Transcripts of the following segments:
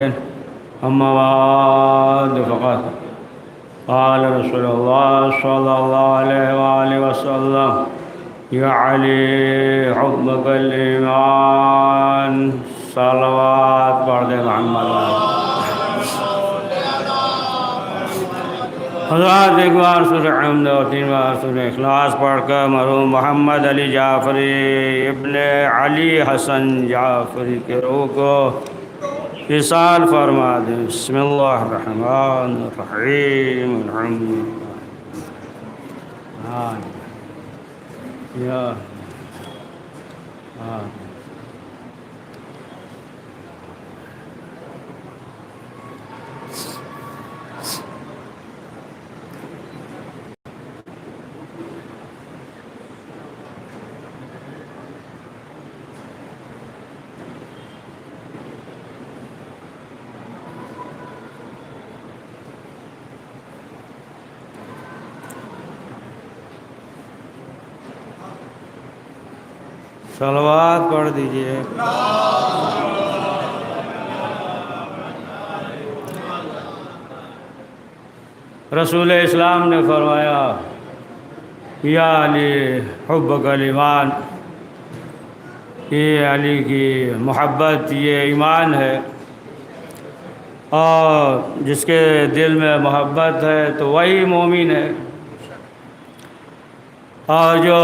أما بعد فقد قال رسول الله صلى الله عليه وآله وسلم يا علي حبك الإيمان صلوات پڑھ دے محمد حضرات ایک بار سورہ حمد اور 3 بار سورہ اخلاص پڑھ کر مرحوم محمد علی جعفری ابن علی حسن جعفری کے روح کو اِصال فرما دیں۔ بسم اللہ الرحمن الرحیم الحمد للہ صلوات پڑھ دیجئے۔ رسول اسلام نے فرمایا یا علی حبک الایمان، یہ علی کی محبت یہ ایمان ہے، اور جس کے دل میں محبت ہے تو وہی مومن ہے، اور جو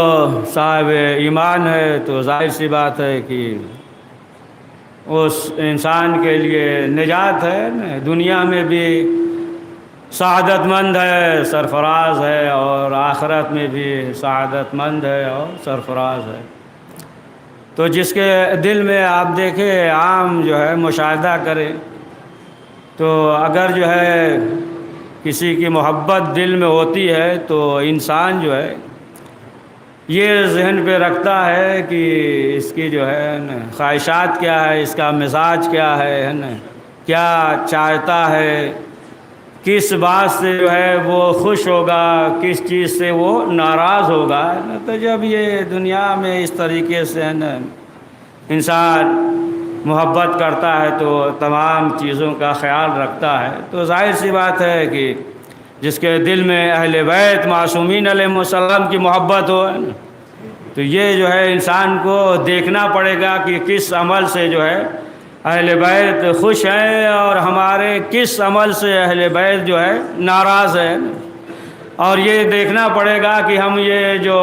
صاحب ایمان ہے تو ظاہر سی بات ہے کہ اس انسان کے لیے نجات ہے، دنیا میں بھی سعادت مند ہے، سرفراز ہے، اور آخرت میں بھی سعادت مند ہے اور سرفراز ہے۔ تو جس کے دل میں آپ دیکھیں عام جو ہے مشاہدہ کریں تو اگر جو ہے کسی کی محبت دل میں ہوتی ہے تو انسان جو ہے یہ ذہن پہ رکھتا ہے کہ اس کی جو ہے نا خواہشات کیا ہے، اس کا مزاج کیا ہے نا، کیا چاہتا ہے، کس بات سے جو ہے وہ خوش ہوگا، کس چیز سے وہ ناراض ہوگا نا۔ تو جب یہ دنیا میں اس طریقے سے نا انسان محبت کرتا ہے تو تمام چیزوں کا خیال رکھتا ہے، تو ظاہر سی بات ہے کہ جس کے دل میں اہل بیت معصومین علیہ السلام کی محبت ہو تو یہ جو ہے انسان کو دیکھنا پڑے گا کہ کس عمل سے جو ہے اہل بیت خوش ہیں اور ہمارے کس عمل سے اہل بیت جو ہے ناراض ہے، اور یہ دیکھنا پڑے گا کہ ہم یہ جو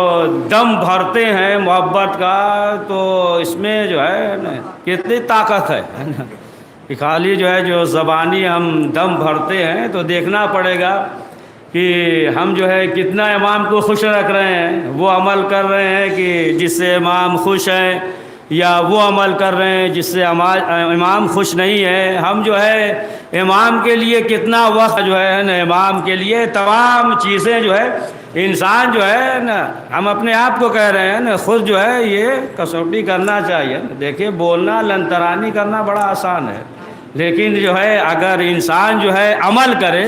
دم بھرتے ہیں محبت کا تو اس میں جو ہے نا کتنی طاقت ہے نا، کہ خالی جو ہے جو زبانی ہم دم بھرتے ہیں تو دیکھنا پڑے گا کہ ہم جو ہے کتنا امام کو خوش رکھ رہے ہیں، وہ عمل کر رہے ہیں کہ جس سے امام خوش ہیں، یا وہ عمل کر رہے ہیں جس سے امام خوش نہیں ہے۔ ہم جو ہے امام کے لیے کتنا وقت جو ہے نا امام کے لیے تمام چیزیں جو ہے انسان جو ہے نا، ہم اپنے آپ کو کہہ رہے ہیں نا، خود جو ہے یہ کسوٹی کرنا چاہیے۔ دیکھیں بولنا لنترانی کرنا بڑا آسان ہے، لیکن جو ہے اگر انسان جو ہے عمل کرے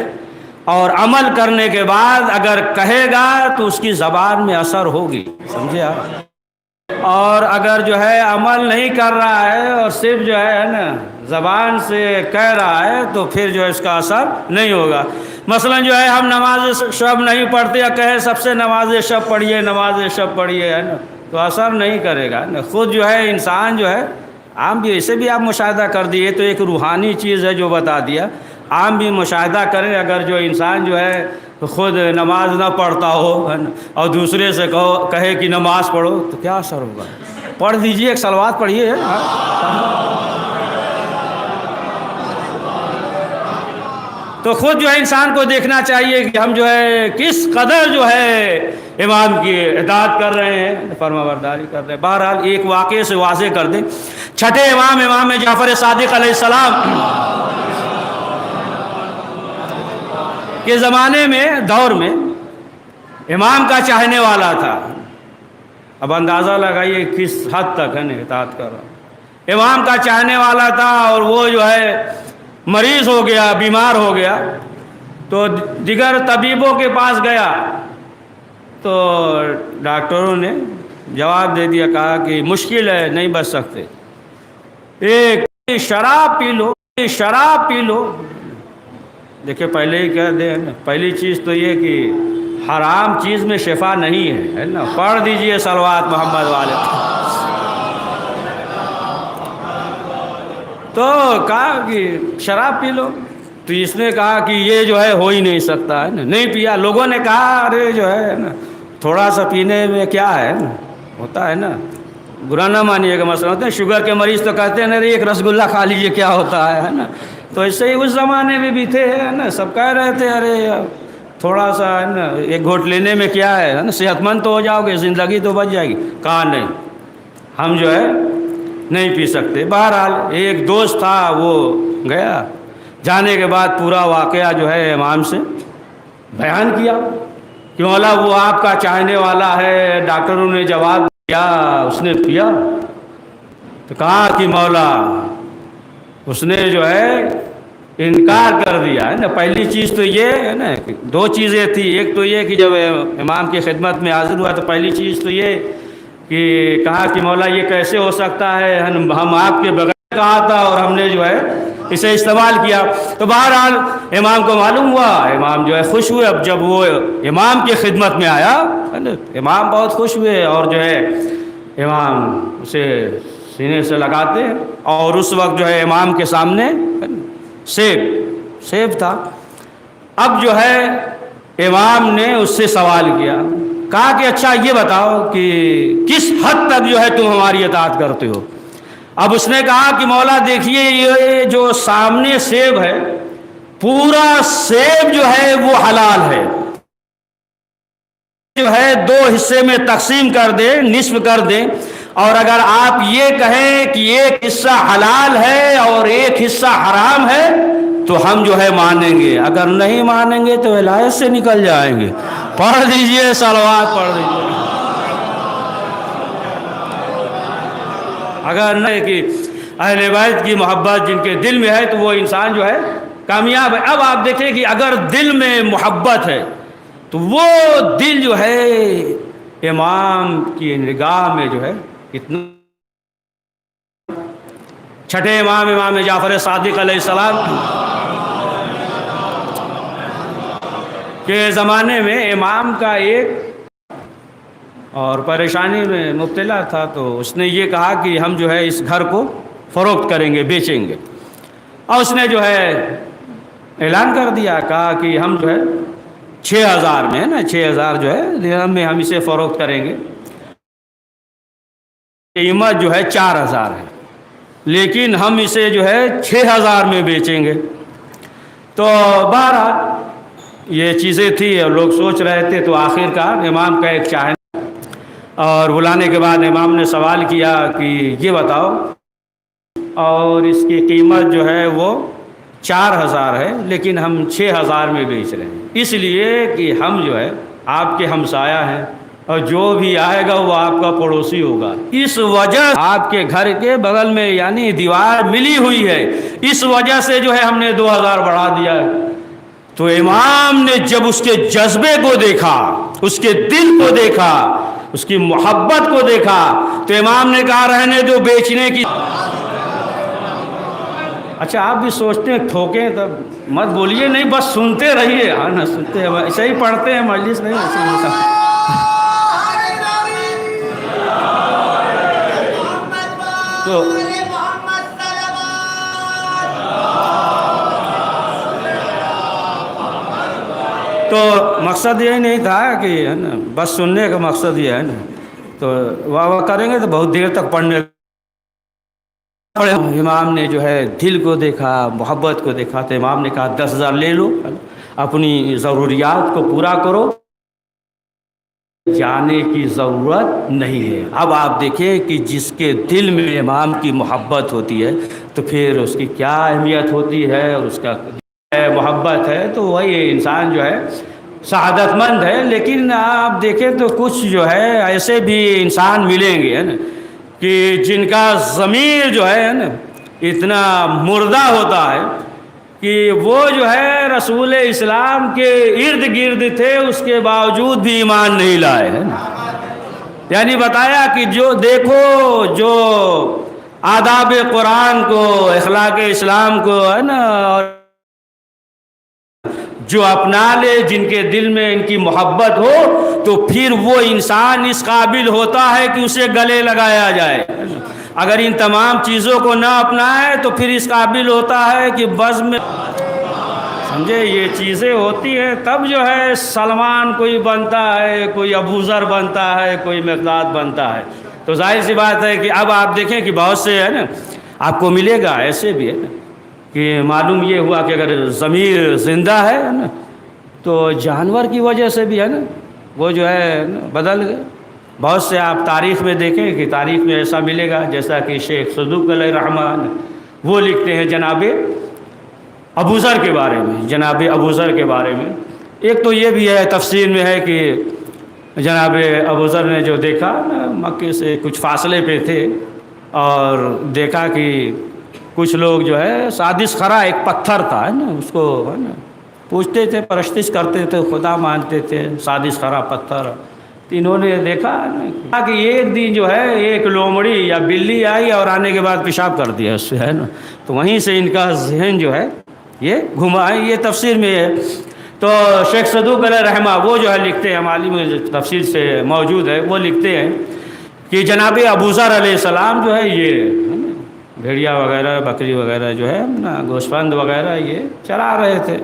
اور عمل کرنے کے بعد اگر کہے گا تو اس کی زبان میں اثر ہوگی، سمجھے آپ؟ اور اگر جو ہے عمل نہیں کر رہا ہے اور صرف جو ہے نا زبان سے کہہ رہا ہے تو پھر جو ہے اس کا اثر نہیں ہوگا۔ مثلا جو ہے ہم نماز شب نہیں پڑھتے، یا کہے سب سے نماز شب پڑھیے نماز شب پڑھیے ہے نا، تو اثر نہیں کرے گا نا۔ خود جو ہے انسان جو ہے عام بھی اسے بھی آپ مشاہدہ کر دیے تو ایک روحانی چیز ہے جو بتا دیا، عام بھی مشاہدہ کریں۔ اگر جو انسان جو ہے خود نماز نہ پڑھتا ہو اور دوسرے سے کہے کہ نماز پڑھو تو کیا اثر ہوگا؟ پڑھ دیجئے، ایک صلوات پڑھیے۔ تو خود جو ہے انسان کو دیکھنا چاہیے کہ ہم جو ہے کس قدر جو ہے امام کی اطاعت کر رہے ہیں، فرما برداری کر رہے ہیں۔ بہرحال ایک واقعے سے واضح کر دیں، چھٹے امام جعفر صادق علیہ السلام کے زمانے میں دور میں امام کا چاہنے والا تھا۔ اب اندازہ لگائیے کس حد تک ہے نا اطاعت کر رہا۔ امام کا چاہنے والا تھا اور وہ جو ہے مریض ہو گیا، بیمار ہو گیا، تو دیگر طبیبوں کے پاس گیا تو ڈاکٹروں نے جواب دے دیا، کہا کہ مشکل ہے، نہیں بچ سکتے، ایک شراب پی لو شراب پی لو. دیکھیں پہلے ہی کہہ دیں نا، پہلی چیز تو یہ کہ حرام چیز میں شفا نہیں ہے نا. پڑھ دیجئے صلوات محمد والے. تو کہا کہ شراب پی لو، تو اس نے کہا کہ یہ جو ہے ہو ہی نہیں سکتا ہے نا، نہیں پیا. لوگوں نے کہا ارے جو ہے نا تھوڑا سا پینے میں کیا ہے نا، ہوتا ہے نا، برا نہ مانیے گا. مثلا ہوتے ہیں شوگر کے مریض تو کہتے ہیں ارے ایک رسگلہ کھا لیجیے کیا ہوتا ہے نا. تو ایسے ہی اس زمانے میں بھی تھے ہے نا، سب کہہ رہے تھے ارے تھوڑا سا ہے نا ایک گھونٹ لینے میں کیا ہے نا، صحت مند تو ہو جاؤ گے، زندگی تو بچ جائے گی. کہا نہیں، ہم جو ہے نہیں پی سکتے. بہرحال ایک دوست تھا، وہ گیا، جانے کے بعد پورا واقعہ جو ہے امام سے بیان کیا کہ مولا وہ آپ کا چاہنے والا ہے. ڈاکٹروں نے جواب دیا، اس نے پیا. تو کہا کہ مولا اس نے جو ہے انکار کر دیا ہے نا. پہلی چیز تو یہ ہے نا، دو چیزیں تھی. ایک تو یہ کہ جب امام کی خدمت میں حاضر ہوا تو پہلی چیز تو یہ کہ کہا کہ مولا یہ کیسے ہو سکتا ہے، ہم آپ کے بغیر کہا تھا اور ہم نے جو ہے اسے استعمال کیا. تو بہرحال امام کو معلوم ہوا، امام جو ہے خوش ہوئے. اب جب وہ امام کی خدمت میں آیا امام بہت خوش ہوئے اور جو ہے امام اسے سینے سے لگاتے ہیں. اور اس وقت جو ہے امام کے سامنے سیب تھا. اب جو ہے امام نے اس سے سوال کیا، کہا کہ اچھا یہ بتاؤ کہ کس حد تک جو ہے تم ہماری اطاعت کرتے ہو. اب اس نے کہا کہ مولا دیکھیے یہ جو سامنے سیب ہے، پورا سیب جو ہے وہ حلال ہے، جو ہے دو حصے میں تقسیم کر دیں، نصف کر دیں، اور اگر آپ یہ کہیں کہ ایک حصہ حلال ہے اور ایک حصہ حرام ہے تو ہم جو ہے مانیں گے. اگر نہیں مانیں گے تو ولایت سے نکل جائیں گے. پڑھ دیجئے صلوات، پڑھ دیجئے. اگر نہیں کہ اہل بیت کی محبت جن کے دل میں ہے تو وہ انسان جو ہے کامیاب ہے. اب آپ دیکھیں کہ اگر دل میں محبت ہے تو وہ دل جو ہے امام کی نگاہ میں جو ہے اتنا. چھٹے امام جعفر صادق علیہ السلام کے زمانے میں امام کا ایک اور پریشانی میں مبتلا تھا، تو اس نے یہ کہا کہ ہم جو ہے اس گھر کو فروخت کریں گے، بیچیں گے. اور اس نے جو ہے اعلان کر دیا، کہا کہ ہم جو ہے 6,000 میں ہے نا، 6,000 جو ہے درہم میں ہم اسے فروخت کریں گے. قیمت جو ہے 4,000 ہے، لیکن ہم اسے جو ہے 6,000 میں بیچیں گے. تو بہرحال یہ چیزیں تھی اور لوگ سوچ رہے تھے. تو آخرکار امام کا ایک چاہنے اور بلانے کے بعد امام نے سوال کیا کہ یہ بتاؤ، اور اس کی قیمت جو ہے وہ 4,000 ہے لیکن ہم 6,000 میں بیچ رہے ہیں، اس لیے کہ ہم جو ہے آپ کے ہمسایہ ہیں اور جو بھی آئے گا وہ آپ کا پڑوسی ہوگا. اس وجہ آپ کے گھر کے بغل میں یعنی دیوار ملی ہوئی ہے، اس وجہ سے جو ہے ہم نے 2,000 بڑھا دیا ہے. تو امام نے جب اس کے جذبے کو دیکھا، اس کے دل کو دیکھا، اس کی محبت کو دیکھا، تو امام نے کہا رہنے دو بیچنے کی. اچھا آپ بھی سوچتے ہیں ٹھوکیں تب مت بولیے، نہیں بس سنتے رہیے. ہاں نا، سنتے ہیں، ایسے ہی پڑھتے ہیں، مجلس نہیں ایسے ہی. تو مقصد یہ نہیں تھا کہ ہے نا بس سننے کا مقصد یہ ہے نا. تو واہ کریں گے تو بہت دیر تک پڑھنے. امام نے جو ہے دل کو دیکھا، محبت کو دیکھا، تو امام نے کہا 10,000 لے لو، اپنی ضروریات کو پورا کرو، جانے کی ضرورت نہیں ہے. اب آپ دیکھیں کہ جس کے دل میں امام کی محبت ہوتی ہے تو پھر اس کی کیا اہمیت ہوتی ہے، اور اس کا محبت ہے تو وہی انسان جو ہے سعادت مند ہے. لیکن آپ دیکھیں تو کچھ جو ہے ایسے بھی انسان ملیں گے ہے نا کہ جن کا ضمیر جو ہے نا اتنا مردہ ہوتا ہے کہ وہ جو ہے رسول اسلام کے ارد گرد تھے، اس کے باوجود بھی ایمان نہیں لائے ہے نا. یعنی بتایا کہ جو دیکھو جو آداب قرآن کو، اخلاق اسلام کو، ہے نا، اور جو اپنا لے، جن کے دل میں ان کی محبت ہو، تو پھر وہ انسان اس قابل ہوتا ہے کہ اسے گلے لگایا جائے۔ اگر ان تمام چیزوں کو نہ اپنائے تو پھر اس قابل ہوتا ہے کہ بزم میں، سمجھے، یہ چیزیں ہوتی ہیں تب جو ہے سلمان کوئی بنتا ہے، کوئی ابو ذر بنتا ہے، کوئی مقداد بنتا ہے۔ تو ظاہر سی بات ہے کہ اب آپ دیکھیں کہ بہت سے ہے نا، آپ کو ملے گا ایسے بھی ہے نا کہ معلوم یہ ہوا کہ اگر ضمیر زندہ ہے نا تو جانور کی وجہ سے بھی ہے نا وہ جو ہے بدل گئے۔ بہت سے آپ تاریخ میں دیکھیں کہ تاریخ میں ایسا ملے گا، جیسا کہ شیخ صدوق علیہ الرحمٰن وہ لکھتے ہیں جناب ابو ذر کے بارے میں، جناب ابو ذر کے بارے میں۔ ایک تو یہ بھی ہے تفسیر میں ہے کہ جناب ابو ذر نے جو دیکھا مکے سے کچھ فاصلے پہ تھے اور دیکھا کہ کچھ لوگ جو ہے سادس خرا، ایک پتھر تھا ہے نا، اس کو ہے نا پوچھتے تھے، پرستش کرتے تھے، خدا مانتے تھے، سادس خرا پتھر۔ تو انہوں نے دیکھا کہ ایک دن جو ہے ایک لومڑی یا بلی آئی اور آنے کے بعد پیشاب کر دیا اس سے، ہے نا، تو وہیں سے ان کا ذہن جو ہے یہ گھما ہے۔ یہ تفسیر میں ہے۔ تو شیخ صدوق علیہ رحمہ وہ جو ہے لکھتے ہیں، معلوم تفسیر سے موجود ہے، وہ لکھتے ہیں کہ جناب ابو ذر علیہ السلام جو ہے یہ بھیڑیا وغیرہ، بکری وغیرہ جو ہے نا، گوسفند وغیرہ یہ چرا رہے تھے۔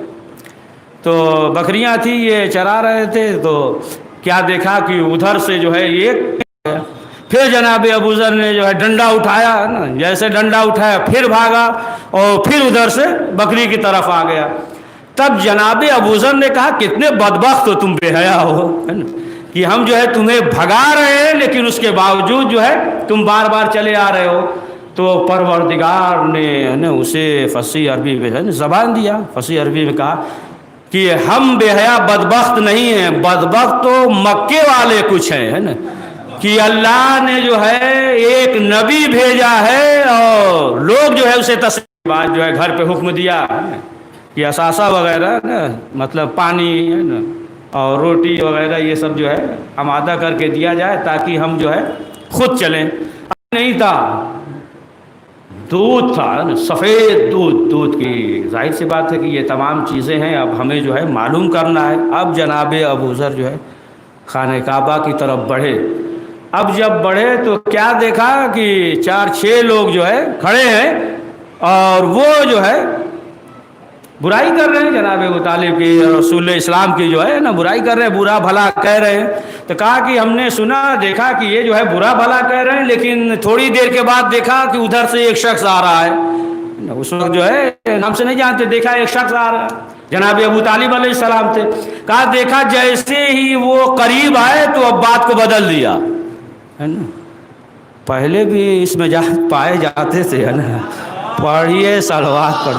تو بکریاں تھیں، یہ چرا رہے تھے، تو کیا دیکھا کہ ادھر سے جو ہے ایک، پھر جناب ابو ذر نے جو ہے ڈنڈا اٹھایا نا، جیسے ڈنڈا اٹھایا پھر بھاگا اور پھر ادھر سے بکری کی طرف آ گیا۔ تب جناب ابو ذر نے کہا کتنے بدبخت ہو تم، بے حیا ہو، ہے نا، کہ ہم جو ہے تمہیں بھگا رہے ہیں لیکن اس کے باوجود جو ہے تم بار بار چلے آ رہے ہو۔ تو پروردگار نے نا اسے فصیح عربی میں زبان دیا، فصیح عربی میں کہا کہ ہم بے حیا بدبخت نہیں ہیں، بدبخت تو مکے والے کچھ ہیں، ہے نا، کہ اللہ نے جو ہے ایک نبی بھیجا ہے اور لوگ جو ہے اسے تسلیم بات جو ہے گھر پہ حکم دیا کہ اثاثہ وغیرہ نا، مطلب پانی ہے نا اور روٹی وغیرہ یہ سب جو ہے آمادہ کر کے دیا جائے تاکہ ہم جو ہے خود چلیں۔ نہیں تھا، دودھ تھا، سفید دودھ کی ظاہر سی بات ہے کہ یہ تمام چیزیں ہیں، اب ہمیں جو ہے معلوم کرنا ہے۔ اب جناب ابو ذر جو ہے خانہ کعبہ کی طرف بڑھے۔ اب جب بڑھے تو کیا دیکھا کہ 4-6 لوگ جو ہے کھڑے ہیں اور وہ جو ہے برائی کر رہے ہیں جناب ابو طالب کی، رسول اسلام کی جو ہے نا برائی کر رہے ہیں، برا بھلا کہہ رہے ہیں۔ تو کہا کہ ہم نے سنا، دیکھا کہ یہ جو ہے برا بھلا کہہ رہے ہیں، لیکن تھوڑی دیر کے بعد دیکھا کہ ادھر سے ایک شخص آ رہا ہے، اس وقت جو ہے نام سے نہیں جانتے، دیکھا ایک شخص آ رہا ہے، جناب ابو طالب علیہ السلام تھے۔ کہا دیکھا جیسے ہی وہ قریب آئے تو اب بات کو بدل دیا، ہے نا، پہلے بھی اس میں پائے جاتے تھے، ہے نا، پڑھیے صلوات پڑھ،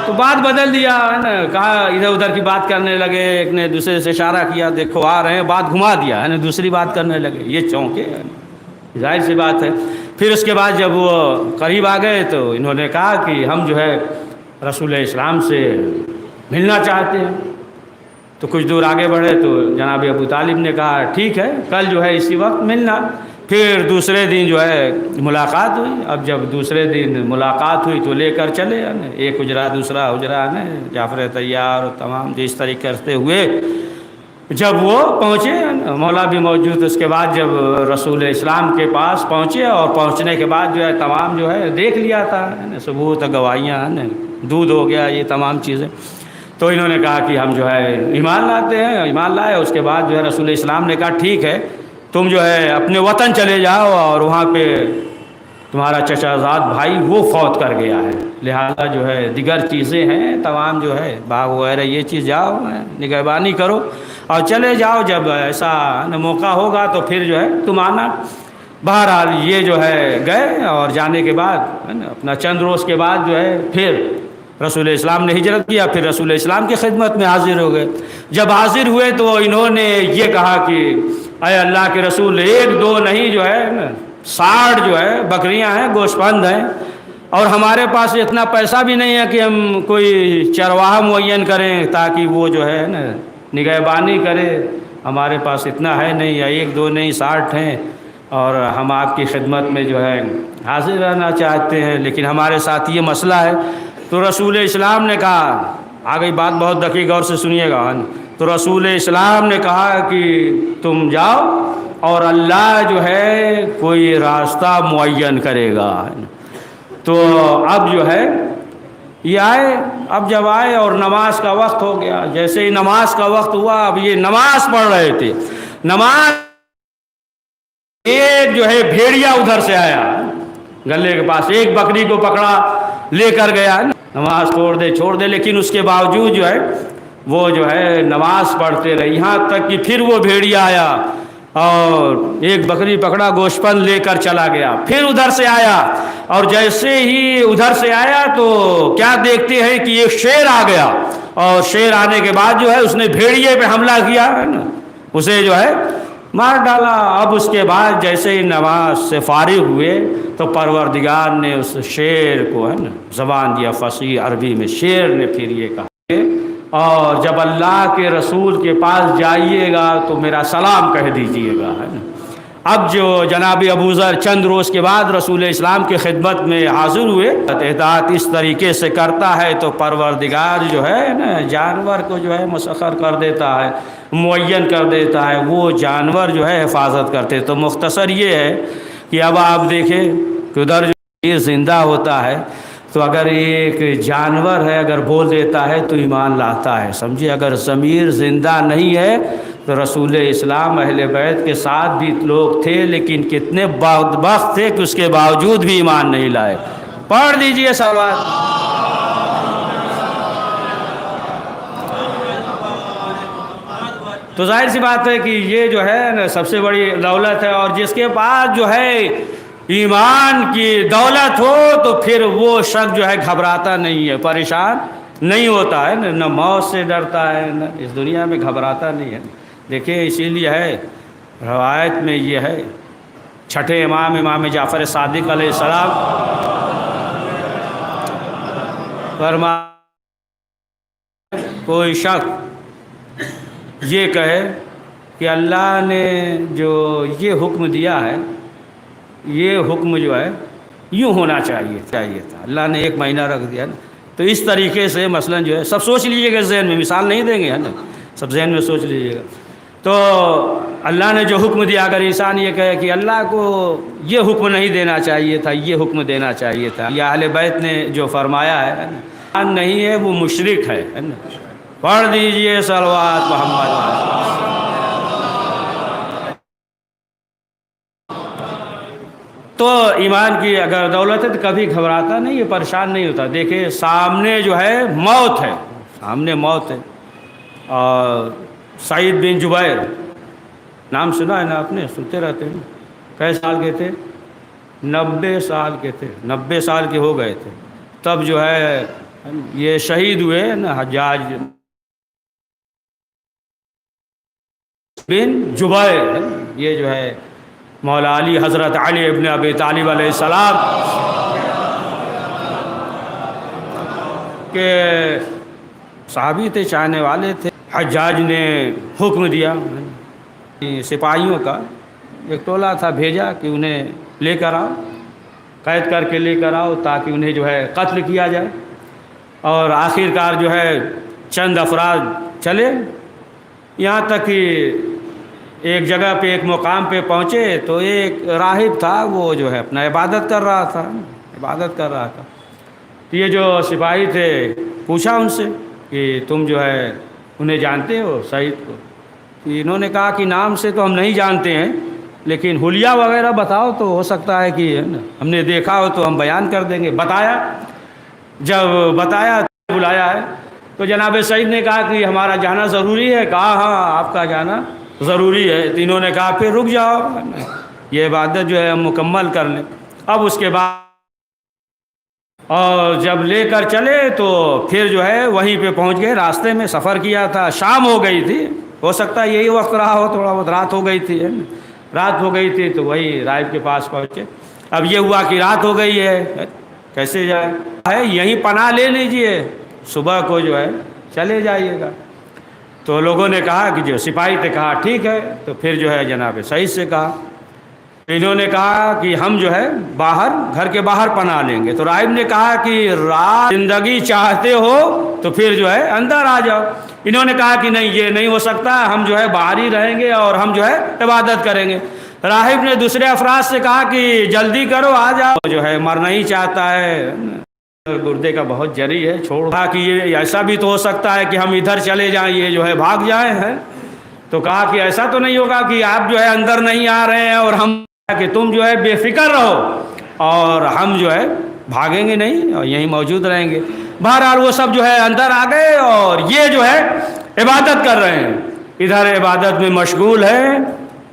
تو بات بدل دیا، ہے نا، کہا ادھر ادھر کی بات کرنے لگے، ایک نے دوسرے سے اشارہ کیا دیکھو آ رہے ہیں، بات گھما دیا، ہے نا، دوسری بات کرنے لگے، یہ چونکے، ظاہر سی بات ہے۔ پھر اس کے بعد جب وہ قریب آ گئے تو انہوں نے کہا کہ ہم جو ہے رسول اسلام سے ملنا چاہتے ہیں۔ تو کچھ دور آگے بڑھے تو جناب ابو طالب نے کہا ٹھیک ہے، کل جو ہے اسی وقت ملنا۔ پھر دوسرے دن جو ہے ملاقات ہوئی۔ اب جب دوسرے دن ملاقات ہوئی تو لے کر چلے، ایک حجرہ دوسرا حجرہ نے جعفر طیار اور تمام جس طریقے کرتے ہوئے جب وہ پہنچے، مولا بھی موجود، اس کے بعد جب رسول اسلام کے پاس پہنچے اور پہنچنے کے بعد جو ہے تمام جو ہے دیکھ لیا تھا، ثبوت گواہیاں، دودھ ہو گیا، یہ تمام چیزیں۔ تو انہوں نے کہا کہ ہم جو ہے ایمان لاتے ہیں، ایمان لائے۔ اس کے بعد جو ہے رسول اسلام نے کہا ٹھیک ہے، تم جو ہے اپنے وطن چلے جاؤ اور وہاں پہ تمہارا چچا زاد بھائی وہ فوت کر گیا ہے، لہذا جو ہے دیگر چیزیں ہیں تمام جو ہے باغ وغیرہ یہ چیز جاؤ نگہبانی کرو اور چلے جاؤ، جب ایسا موقع ہوگا تو پھر جو ہے تم آنا۔ بہرحال یہ جو ہے گئے اور جانے کے بعد اپنا چند روز کے بعد جو ہے پھر رسول اسلام نے ہجرت کیا، پھر رسول اسلام کی خدمت میں حاضر ہو گئے۔ جب حاضر ہوئے تو انہوں نے یہ کہا کہ اے اللہ کے رسول، 1-2 نہیں جو ہے 60 جو ہے بکریاں ہیں، گوشت ہیں، اور ہمارے پاس اتنا پیسہ بھی نہیں ہے کہ ہم کوئی چرواہا معین کریں تاکہ وہ جو ہے نگہبانی کرے، ہمارے پاس اتنا ہے نہیں، یا 1-2 نہیں 60 ہیں۔ اور ہم آپ کی خدمت میں جو ہے حاضر رہنا چاہتے ہیں، لیکن ہمارے ساتھ یہ مسئلہ ہے۔ تو رسول اسلام نے کہا، آگئی بات بہت دقیق غور سے سنیے گا، تو رسول اسلام نے کہا کہ تم جاؤ اور اللہ جو ہے کوئی راستہ معین کرے گا۔ تو اب جو ہے یہ آئے، اب جب آئے اور نماز کا وقت ہو گیا، جیسے ہی نماز کا وقت ہوا، اب یہ نماز پڑھ رہے تھے، نماز ایک جو ہے بھیڑیا ادھر سے آیا گلے کے پاس، ایک بکری کو پکڑا لے کر گیا، نماز چھوڑ دے، لیکن اس کے باوجود جو ہے وہ جو ہے نماز پڑھتے رہے، یہاں تک کہ پھر وہ بھیڑیا آیا اور ایک بکری پکڑا، گوشت پن لے کر چلا گیا، پھر ادھر سے آیا، اور جیسے ہی ادھر سے آیا تو کیا دیکھتے ہیں کہ ایک شیر آ گیا، اور شیر آنے کے بعد جو ہے اس نے بھیڑیے پہ حملہ کیا، اسے جو ہے مار ڈالا۔ اب اس کے بعد جیسے ہی نماز سے فارغ ہوئے تو پروردگار نے اس شیر کو ہے نا زبان دیا، فصیح عربی میں شیر نے پھر یہ کہا، اور جب اللہ کے رسول کے پاس جائیے گا تو میرا سلام کہہ دیجیے گا، ہے نا۔ اب جو جناب ابو ذر چند روز کے بعد رسول اسلام کی خدمت میں حاضر ہوئے، اطاعت اس طریقے سے کرتا ہے تو پروردگار جو ہے نا جانور کو جو ہے مسخر کر دیتا ہے، معین کر دیتا ہے، وہ جانور جو ہے حفاظت کرتے۔ تو مختصر یہ ہے کہ اب آپ دیکھیں کہ ادھر جو زندہ ہوتا ہے تو اگر ایک جانور ہے اگر بول دیتا ہے تو ایمان لاتا ہے، سمجھے۔ اگر ضمیر زندہ نہیں ہے تو رسول اسلام اہل بیت کے ساتھ بھی لوگ تھے، لیکن کتنے بدبخت تھے کہ اس کے باوجود بھی ایمان نہیں لائے۔ پڑھ دیجئے سوال۔ تو ظاہر سی بات ہے کہ یہ جو ہے نا سب سے بڑی دولت ہے، اور جس کے پاس جو ہے ایمان کی دولت ہو تو پھر وہ شخص جو ہے گھبراتا نہیں ہے، پریشان نہیں ہوتا ہے، نہ موت سے ڈرتا ہے، نہ اس دنیا میں گھبراتا نہیں ہے۔ دیکھیں اسی لیے ہے روایت میں یہ ہے، چھٹے امام جعفر صادق علیہ السلام فرما کوئی شخص یہ کہے کہ اللہ نے جو یہ حکم دیا ہے، یہ حکم جو ہے یوں ہونا چاہیے تھا، اللہ نے 1 مہینہ رکھ دیا نا، تو اس طریقے سے مثلا جو ہے سب سوچ لیجئے گا، ذہن میں مثال نہیں دیں گے، ہے نا، سب ذہن میں سوچ لیجئے گا۔ تو اللہ نے جو حکم دیا، اگر انسان یہ کہے کہ اللہ کو یہ حکم نہیں دینا چاہیے تھا، یہ حکم دینا چاہیے تھا، یا اہل بیت نے جو فرمایا ہے نا نہیں ہے، وہ مشرک ہے نا۔ پڑھ دیجئے صلوات محمد۔ تو ایمان کی اگر دولت ہے تو کبھی گھبراتا نہیں ہے، پریشان نہیں ہوتا۔ دیکھیں سامنے جو ہے موت ہے، سامنے موت ہے۔ اور سعید بن جبیر نام سنا ہے نا آپ نے، سنتے رہتے ہیں۔ کئے سال کے تھے؟ 90 سال کے تھے، 90 سال کے ہو گئے تھے تب جو ہے یہ شہید ہوئے نا، حجاج بن جبیر، یہ جو ہے مولا علی حضرت علی ابن ابی طالب علیہ السلام کے صحابی تھے، چاہنے والے تھے۔ حجاج نے حکم دیا، سپاہیوں کا ایک ٹولہ تھا، بھیجا کہ انہیں لے کر آؤ، قید کر کے لے کر آؤ تاکہ انہیں جو ہے قتل کیا جائے۔ اور آخر کار جو ہے چند افراد چلے، یہاں تک کہ ایک جگہ پہ ایک مقام پہ پہنچے تو ایک راہب تھا، وہ جو ہے اپنا عبادت کر رہا تھا۔ تو یہ جو سپاہی تھے پوچھا ان سے کہ تم جو ہے انہیں جانتے ہو سعید کو؟ انہوں نے کہا کہ نام سے تو ہم نہیں جانتے ہیں، لیکن حلیہ وغیرہ بتاؤ تو ہو سکتا ہے کہ ہم نے دیکھا ہو تو ہم بیان کر دیں گے۔ بتایا، جب بتایا بلایا ہے تو جناب سعید نے کہا کہ ہمارا جانا ضروری ہے۔ کہا ہاں آپ کا جانا ضروری ہے۔ تو انہوں نے کہا پھر رک جاؤ، یہ عبادت جو ہے ہم مکمل کر لیں۔ اب اس کے بعد اور جب لے کر چلے تو پھر جو ہے وہیں پہ پہنچ گئے، راستے میں سفر کیا تھا، شام ہو گئی تھی، ہو سکتا ہے یہی وقت رہا ہو، تھوڑا بہت رات ہو گئی تھی، رات ہو گئی تھی تو وہی راہب کے پاس پہنچے۔ اب یہ ہوا کہ رات ہو گئی ہے، کیسے جائے؟ یہیں پناہ لے لیجئے، صبح کو جو ہے چلے جائیے گا۔ تو لوگوں نے کہا کہ جو سپاہی نے کہا ٹھیک ہے، تو پھر جو ہے جناب سعید سے کہا انہوں نے کہا کہ ہم جو ہے باہر گھر کے باہر پناہ لیں گے. تو راہب نے کہا کہ رات زندگی چاہتے ہو تو پھر جو ہے اندر آ جاؤ. انہوں نے کہا کہ نہیں یہ نہیں ہو سکتا, ہم جو ہے باہر ہی رہیں گے اور ہم جو ہے عبادت کریں گے. راہب نے دوسرے افراد سے کہا کہ جلدی کرو آ جاؤ, جو ہے مرنا ہی چاہتا ہے, گردے کا بہت جری ہے, چھوڑا کہ یہ ایسا بھی تو ہو سکتا ہے کہ ہم ادھر چلے جائیں یہ جو ہے بھاگ جائیں ہیں. تو کہا کہ ایسا تو نہیں ہوگا کہ آپ جو ہے اندر نہیں آ رہے ہیں اور ہم کہ تم جو ہے بے فکر رہو اور ہم جو ہے بھاگیں گے نہیں اور یہیں موجود رہیں گے. بہرحال وہ سب جو ہے اندر آ گئے اور یہ جو ہے عبادت کر رہے ہیں, ادھر عبادت میں مشغول ہے,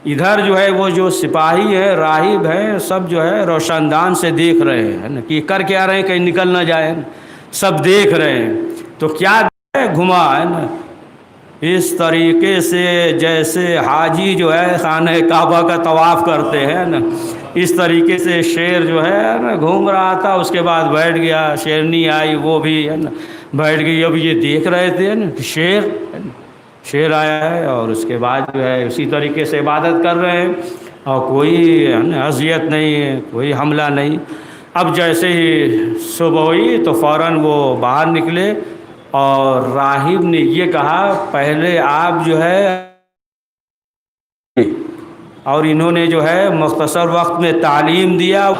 ادھر جو ہے وہ جو سپاہی ہے راہب ہیں سب جو ہے روشن دان سے دیکھ رہے ہیں کہ کر کے آ رہے ہیں کہیں نکل نہ جائے, سب دیکھ رہے ہیں. تو کیا گھما ہے نا اس طریقے سے جیسے حاجی جو ہے خانہ کعبہ کا طواف کرتے ہیں نا, اس طریقے سے شیر جو ہے نا گھوم رہا تھا, اس کے بعد بیٹھ گیا, شیرنی آئی وہ بھی ہے نا بیٹھ گئی. اب یہ دیکھ رہے تھے نا کہ شیر آیا ہے اور اس کے بعد جو ہے اسی طریقے سے عبادت کر رہے ہیں اور کوئی اذیت نہیں ہے, کوئی حملہ نہیں. اب جیسے ہی صبح ہوئی تو فوراً وہ باہر نکلے اور راہب نے یہ کہا پہلے آپ جو ہے, اور انہوں نے جو ہے مختصر وقت میں تعلیم دیا,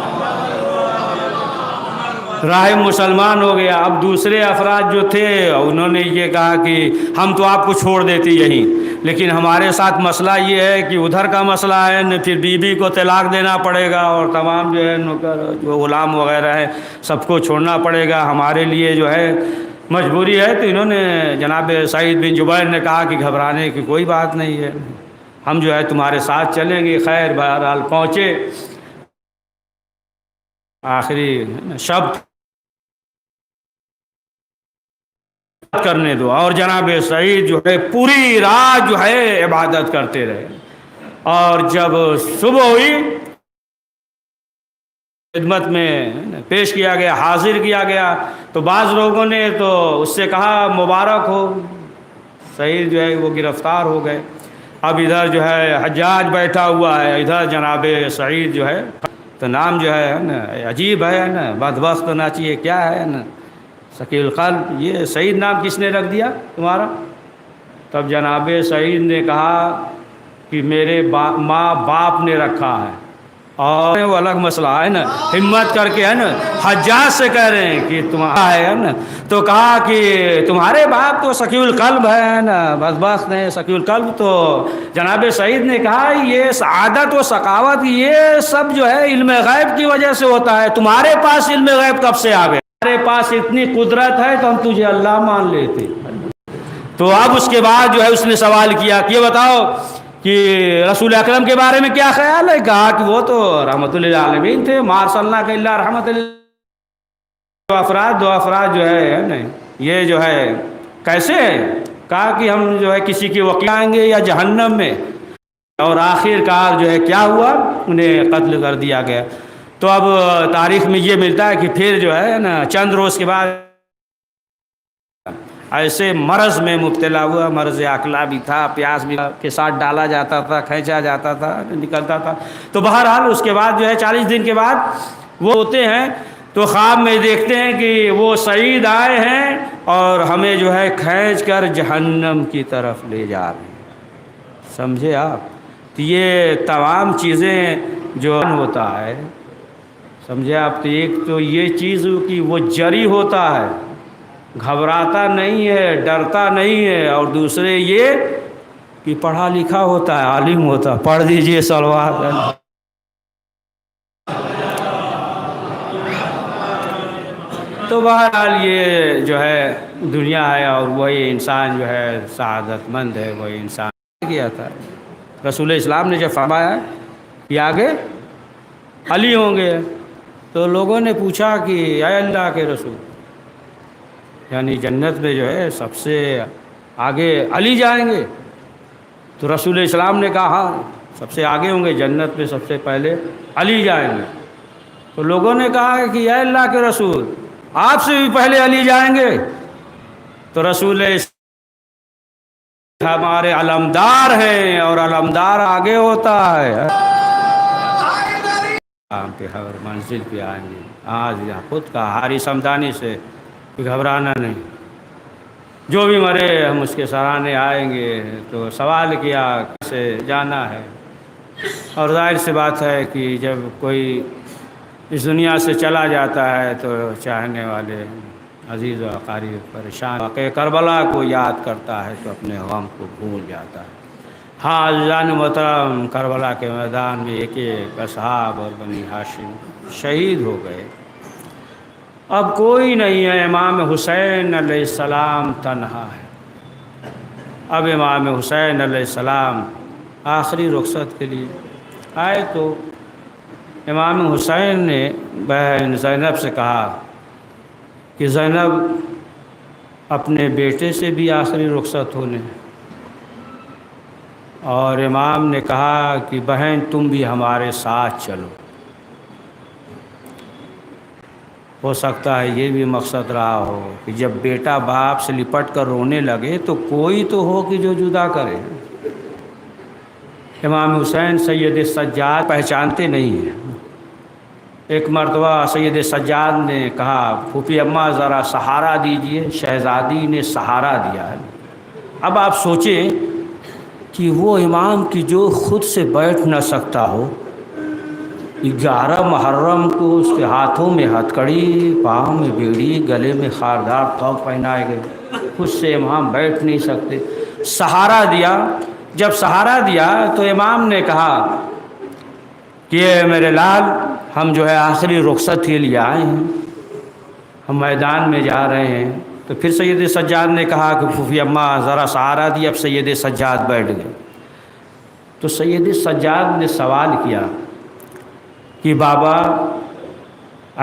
راہب مسلمان ہو گیا. اب دوسرے افراد جو تھے انہوں نے یہ کہا کہ ہم تو آپ کو چھوڑ دیتے یہیں, لیکن ہمارے ساتھ مسئلہ یہ ہے کہ ادھر کا مسئلہ ہے نا, پھر بیوی کو طلاق دینا پڑے گا اور تمام جو ہے نوکر جو غلام وغیرہ ہے سب کو چھوڑنا پڑے گا, ہمارے لیے جو ہے مجبوری ہے. تو انہوں نے جناب سعید بن جبیر نے کہا کہ گھبرانے کی کوئی بات نہیں ہے, ہم جو ہے تمہارے ساتھ چلیں گے. خیر بہرحال پہنچے, آخری شب کرنے دو, اور جناب سعید جو ہے پوری رات جو ہے عبادت کرتے رہے. اور جب صبح ہوئی خدمت میں پیش کیا گیا, حاضر کیا گیا, تو بعض لوگوں نے تو اس سے کہا مبارک ہو, سعید جو ہے وہ گرفتار ہو گئے. اب ادھر جو ہے حجاج بیٹھا ہوا ہے, ادھر جناب سعید جو ہے, تو نام جو ہے نا عجیب ہے نا, بدبخت نہ چاہیے کیا ہے نا ثقیل القلب, یہ سعید نام کس نے رکھ دیا تمہارا؟ تب جناب سعید نے کہا کہ میرے ماں باپ نے رکھا ہے, اور وہ الگ مسئلہ ہے نا, ہمت کر کے ہے نا حجاج سے کہہ رہے ہیں کہ تمہارا ہے نا, تو کہا کہ تمہارے باپ تو ثقیل القلب ہے نا, بدبخت ہے ثقیل القلب. تو جناب سعید نے کہا یہ سعادت و ثقافت یہ سب جو ہے علم غیب کی وجہ سے ہوتا ہے, تمہارے پاس علم غیب کب سے آ گئے؟ ہمارے پاس اتنی قدرت ہے تو ہم تجھے اللہ مان لیتے. تو اب اس کے بعد جو ہے اس نے سوال کیا کہ یہ بتاؤ کہ رسول اکرم کے بارے میں کیا خیال ہے؟ کہا کہ وہ تو رحمت للعالمین تھے, ما ارسلناک الا رحمت للعالمین. دو افراد جو ہے نہیں یہ جو ہے کیسے ہے؟ کہا کہ ہم جو ہے کسی کی وکیل آئیں گے یا جہنم میں, اور آخر کار جو ہے کیا ہوا, انہیں قتل کر دیا گیا. تو اب تاریخ میں یہ ملتا ہے کہ پھر جو ہے نا چند روز کے بعد ایسے مرض میں مبتلا ہوا, مرض عقلہ بھی تھا, پیاس بھی کے ساتھ ڈالا جاتا تھا, کھینچا جاتا تھا, نکلتا تھا. تو بہرحال اس کے بعد جو ہے 40 دن کے بعد وہ ہوتے ہیں تو خواب میں دیکھتے ہیں کہ وہ سعید آئے ہیں اور ہمیں جو ہے کھینچ کر جہنم کی طرف لے جا رہے ہیں. سمجھے آپ؟ تو یہ تمام چیزیں جو ہوتا ہے, سمجھے آپ, تو ایک تو یہ چیز کہ وہ جری ہوتا ہے, گھبراتا نہیں ہے, ڈرتا نہیں ہے, اور دوسرے یہ کہ پڑھا لکھا ہوتا ہے, عالم ہوتا ہے. پڑھ دیجئے صلوات. تو بہرحال یہ جو ہے دنیا ہے, اور وہی انسان جو ہے سعادت مند ہے, وہی انسان کیا تھا. رسول اسلام نے جب فرمایا کہ آگے علی ہوں گے, تو لوگوں نے پوچھا کہ اے اللہ کے رسول, یعنی جنت میں جو ہے سب سے آگے علی جائیں گے؟ تو رسول اسلام نے کہا ہاں سب سے آگے ہوں گے, جنت میں سب سے پہلے علی جائیں گے. تو لوگوں نے کہا کہ اے اللہ کے رسول آپ سے بھی پہلے علی جائیں گے؟ تو رسول ہمارے علمدار ہیں, اور علمدار آگے ہوتا ہے. کام پہ اور منزل پہ آئیں گے. آج خود کا حاری سمدانی سے کہ گھبرانا نہیں، جو بھی مرے ہم اس کے سرانے آئیں گے. تو سوال کیا کیسے جانا ہے، اور ظاہر سی بات ہے کہ جب کوئی اس دنیا سے چلا جاتا ہے تو چاہنے والے عزیز و اقارب پریشان واقع کربلا کو یاد کرتا ہے تو اپنے غم کو بھول جاتا ہے. ہاں عزیزان محترم، کربلا کے میدان میں ایک ایک اصحاب اور بنی ہاشم شہید ہو گئے. اب کوئی نہیں ہے، امام حسین علیہ السلام تنہا ہے. اب امام حسین علیہ السلام آخری رخصت کے لیے آئے تو امام حسین نے بہن زینب سے کہا کہ زینب اپنے بیٹے سے بھی آخری رخصت ہونے، اور امام نے کہا کہ بہن تم بھی ہمارے ساتھ چلو. ہو سکتا ہے یہ بھی مقصد رہا ہو کہ جب بیٹا باپ سے لپٹ کر رونے لگے تو کوئی تو ہو کہ جو جدا کرے. امام حسین سید سجاد پہچانتے نہیں ہیں. ایک مرتبہ سید سجاد نے کہا پھوپھی اماں ذرا سہارا دیجئے. شہزادی نے سہارا دیا. اب آپ سوچیں کہ وہ امام کی جو خود سے بیٹھ نہ سکتا ہو، 11 محرم کو اس کے ہاتھوں میں ہتھکڑی، پاؤں میں بیڑی، گلے میں خاردار توق پہنائے گئے، خود سے امام بیٹھ نہیں سکتے. سہارا دیا. جب سہارا دیا تو امام نے کہا کہ میرے لال ہم جو ہے آخری رخصت کے لیے آئے ہیں، ہم میدان میں جا رہے ہیں. تو پھر سید سجاد نے کہا کہ پھوپھی اماں ذرا سہارا دی. اب سید سجاد بیٹھ گئے. تو سید سجاد نے سوال کیا کہ بابا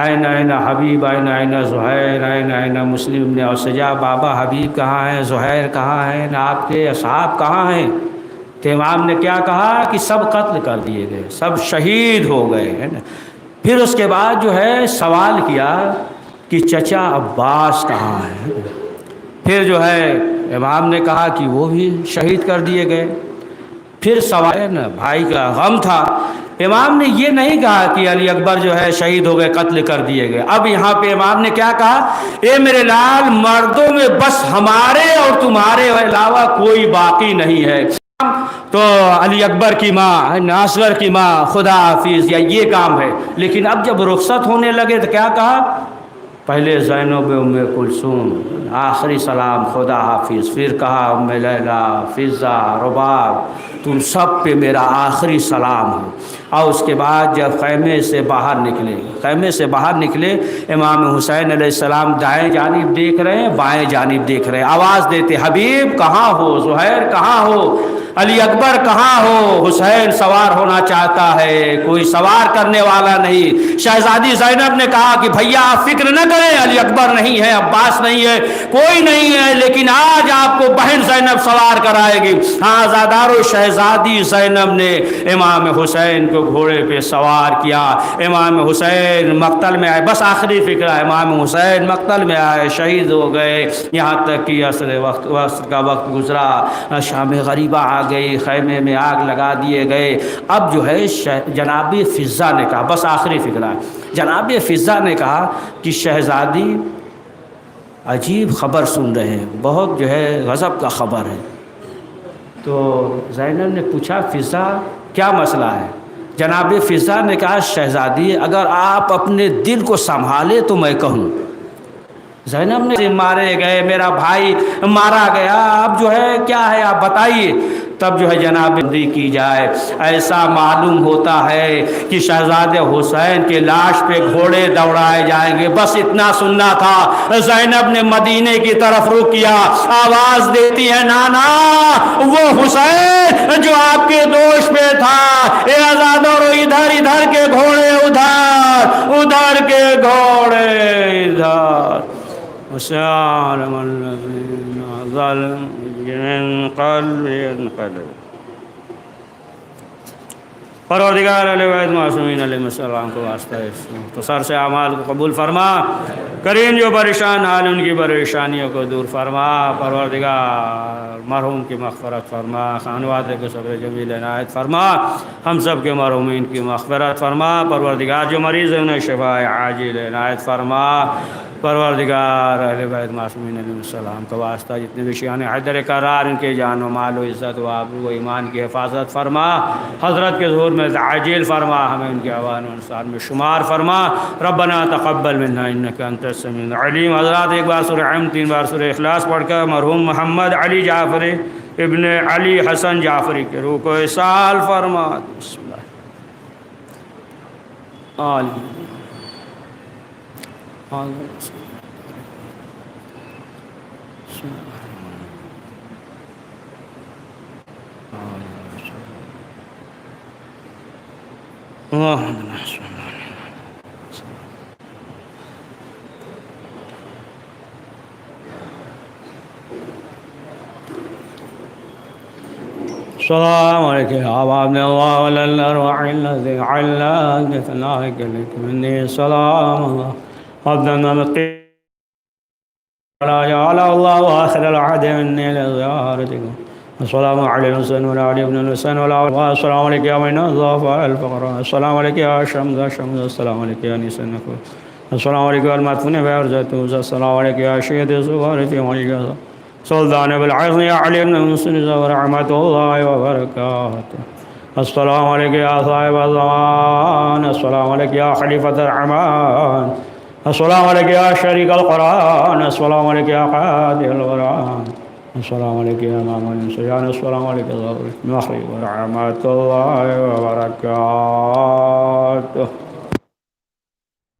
آئین آئین حبیب، آئین آئین زہیر، آئین آئین مسلم نے اور سجا، بابا حبیب کہاں ہیں، زہیر کہاں ہیں، آپ کے اصحاب کہاں ہیں؟ تو امام نے کیا کہا کہ سب قتل کر دیے گئے، سب شہید ہو گئے ہیں نا. پھر اس کے بعد جو ہے سوال کیا کہ چچا عباس کہاں ہیں؟ پھر جو ہے امام نے کہا کہ وہ بھی شہید کر دیے گئے. پھر سوال ہے نا، بھائی کا غم تھا. امام نے یہ نہیں کہا کہ علی اکبر جو ہے شہید ہو گئے، قتل کر دیے گئے. اب یہاں پہ امام نے کیا کہا، اے میرے لال مردوں میں بس ہمارے اور تمہارے علاوہ کوئی باقی نہیں ہے. تو علی اکبر کی ماں، اصغر کی ماں، خدا حافظ، یا یہ کام ہے. لیکن اب جب رخصت ہونے لگے تو کیا کہا، پہلے زینب ام کلثوم، آخری سلام خدا حافظ. پھر کہا ام لیلا، فضہ، رباب، تم سب پہ میرا آخری سلام ہو. اور اس کے بعد جب خیمے سے باہر نکلے امام حسین علیہ السلام دائیں جانب دیکھ رہے ہیں، بائیں جانب دیکھ رہے ہیں. آواز دیتے حبیب کہاں ہو، زہیر کہاں ہو، علی اکبر کہاں ہو؟ حسین سوار ہونا چاہتا ہے، کوئی سوار کرنے والا نہیں. شہزادی زینب نے کہا کہ بھیا آپ فکر نہ کریں، علی اکبر نہیں ہے، عباس نہیں ہے، کوئی نہیں ہے، لیکن آج آپ کو بہن زینب سوار کرائے گی. ہاں زادارو شہزادی زینب نے امام حسین کو گھوڑے پہ سوار کیا. امام حسین مقتل میں آئے. بس آخری فکر ہے، امام حسین مقتل میں آئے، شہید ہو گئے. یہاں تک کہ عصر وقت کا وقت گزرا، شام غریبہ آ گئی، خیمے میں آگ لگا دیے گئے. اب جو ہے جناب فضہ نے کہا، بس آخری فکر ہے، جناب فضہ نے کہا کہ شہزادی عجیب خبر سن رہے ہیں، بہت جو ہے غضب کا خبر ہے. تو زینب نے پوچھا فضہ کیا مسئلہ ہے؟ جناب فضہ نے کہا شہزادی اگر آپ اپنے دل کو سنبھالے تو میں کہوں. زینب نے مارے گئے، میرا بھائی مارا گیا، اب جو ہے کیا ہے آپ بتائیے. تب جو ہے جناب بندی کی جائے. ایسا معلوم ہوتا ہے کہ شہزادے حسین کے لاش پہ گھوڑے دوڑائے جائیں گے. بس اتنا سننا تھا. زینب نے مدینے کی طرف رخ کیا، آواز دیتی ہے نانا وہ حسین جو آپ کے دوش پہ تھا، اے آزادو ادھر ادھر کے گھوڑے ادھر، ادھر کے گھوڑے ادھر. حسین من ظلم قلب. پروردگار علیہ وآلہ معصومین علیہ السلام کو واسطہ ہے تو سر سے اعمال کو قبول فرما. کریم جو پریشان حال ان کی پریشانیوں کو دور فرما، پروردگار مرحوم کی مغفرت فرما، خانوادے کو صبر جمیل عنایت فرما، ہم سب کے مرحومین کی مغفرت فرما، پروردگار جو مریض ہیں انہیں شفاء عاجل عنایت فرما، پروردگار اہل بیت معصومین علیہ السلام کا واسطہ جتنے بھی شیعان حیدر کرار ان کے جان و مال و عزت و آبرو و ایمان کی حفاظت فرما، حضرت کے ظہور میں عاجل فرما، ہمیں ان کے عوان و انصار میں شمار فرما، ربنا تقبل منا انک انت السمیع العلیم۔ حضرات ایک بار سورہ عم 3 بار سورہ اخلاص پڑھ کر مرحوم محمد علی جعفری ابن علی حسن جعفری کے روح کو اصال فرما۔ بسم اللہ آمین آمین۔ السلام علیکم آباد اللہ والارواح الذی علّا بفنائک لک منی السلام اللہ عبدنا مقیم جعل اللہ آخر العہد منی لزیارتکم السلام علی الحسن وعلی علی ابن الحسن السلام علیکم یا من الضعفاء الفقراء السلام علیکم یا شمس السلام علیکم یا نس النفوس السلام علیکم المدفون بعرضۃ السلام علیکم یا شہید الصغار فی معجزہ سلطان بالعظم یا علی ابن الحسن ورحمۃ اللہ وبرکاتہ السلام علیکم یا صاحب الزمان السلام علیکم یا خلیفۃ الرحمن السلام علیکم یا شریک القرآن السلام علیکم یا قاضی القرآن السلام علیکم یا امام المرسلین السلام علیکم ورحمۃ اللہ وبرکاتہ۔